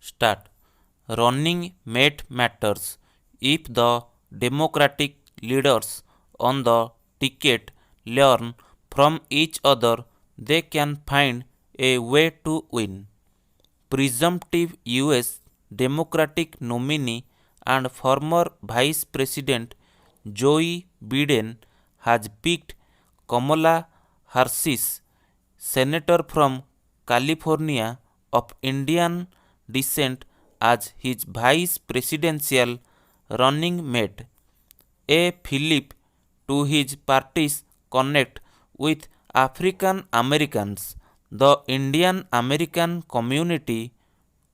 Start. Running mate matters. If the Democratic leaders on the ticket learn from each other, they can find a way to win. Presumptive US Democratic nominee and former Vice President Joe Biden has picked Kamala Harris, Senator from California of Indian descent, as his vice presidential running mate. A fillip to his party's connect with African Americans, the Indian American community,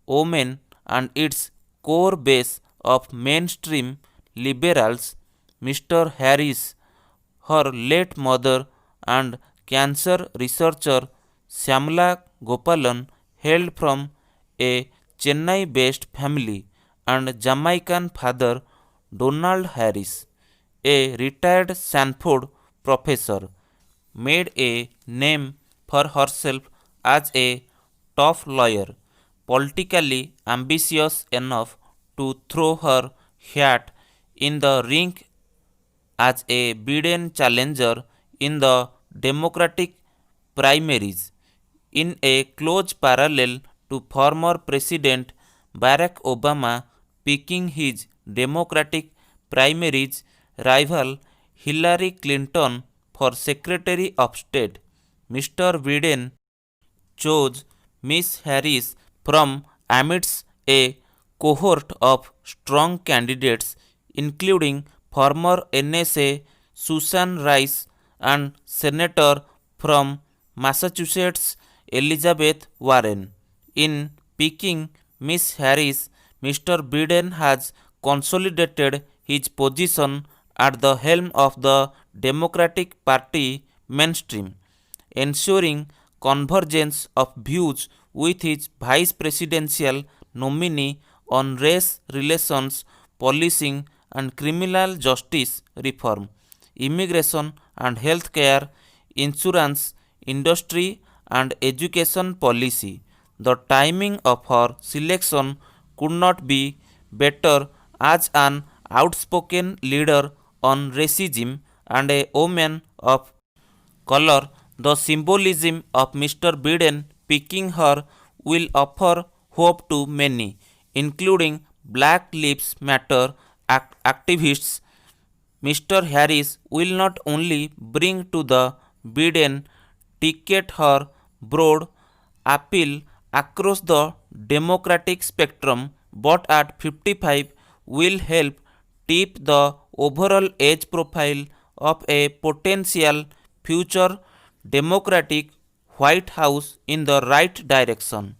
women, and its core base of mainstream liberals. Mr. Harris, her late mother, and cancer researcher Shyamala Gopalan hailed from a Chennai based family, and Jamaican father Donald Harris, a retired Stanford professor, made a name for herself as a tough lawyer, politically ambitious enough to throw her hat in the ring as a Biden challenger in the Democratic primaries, in a close parallel to former President Barack Obama picking his Democratic primaries rival Hillary Clinton for Secretary of State. Mr. Biden chose Miss Harris from amidst a cohort of strong candidates, including former NSA Susan Rice and Senator from Massachusetts Elizabeth Warren. In picking Miss Harris, Mr. Biden has consolidated his position at the helm of the Democratic Party mainstream, ensuring convergence of views with his vice presidential nominee on race relations, policing, and criminal justice reform, immigration and health care, insurance, industry, and education policy. The timing of her selection could not be better as an outspoken leader on racism and a woman of color. The symbolism of Mr. Biden picking her will offer hope to many, including Black Lives Matter activists. Mr. Harris will not only bring to the Biden ticket her broad appeal across the Democratic spectrum, but at 55 will help tip the overall age profile of a potential future Democratic White House in the right direction.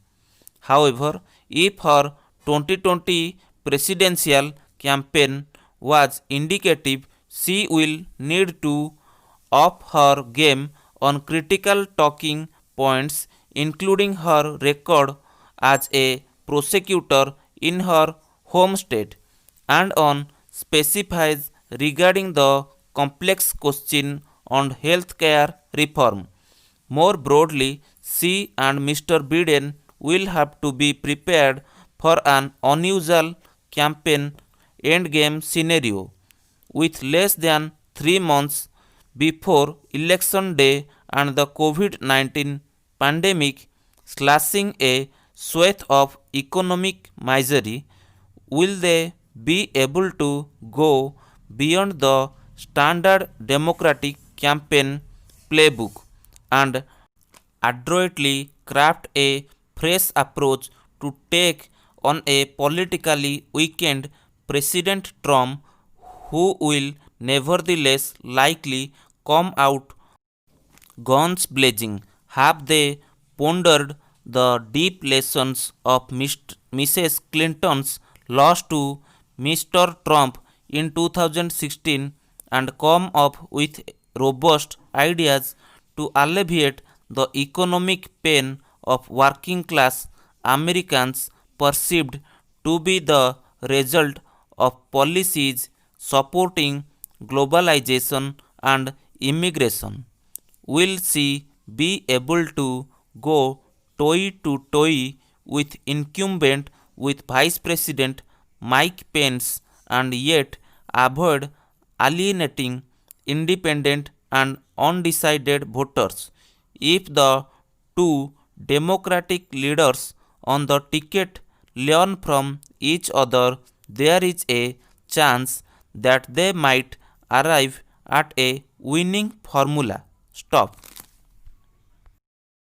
However, if her 2020 presidential campaign was indicative, she will need to up her game on critical talking points, including her record as a prosecutor in her home state, and on specifies regarding the complex question on health care reform. More broadly, she and Mr. Biden will have to be prepared for an unusual campaign endgame scenario, with less than 3 months before election day and the COVID-19 pandemic slashing a swath of economic misery. Will they be able to go beyond the standard Democratic campaign playbook and adroitly craft a fresh approach to take on a politically weakened President Trump, who will nevertheless likely come out guns blazing? Have they pondered the deep lessons of Mrs. Clinton's loss to Mr. Trump in 2016 and come up with robust ideas to alleviate the economic pain of working class Americans perceived to be the result of policies supporting globalization and immigration? Will she be able to go toe to toe with incumbent with Vice President Mike Pence and yet avoid alienating independent and undecided voters. If the two Democratic leaders on the ticket learn from each other, there is a chance that they might arrive at a winning formula. Stop.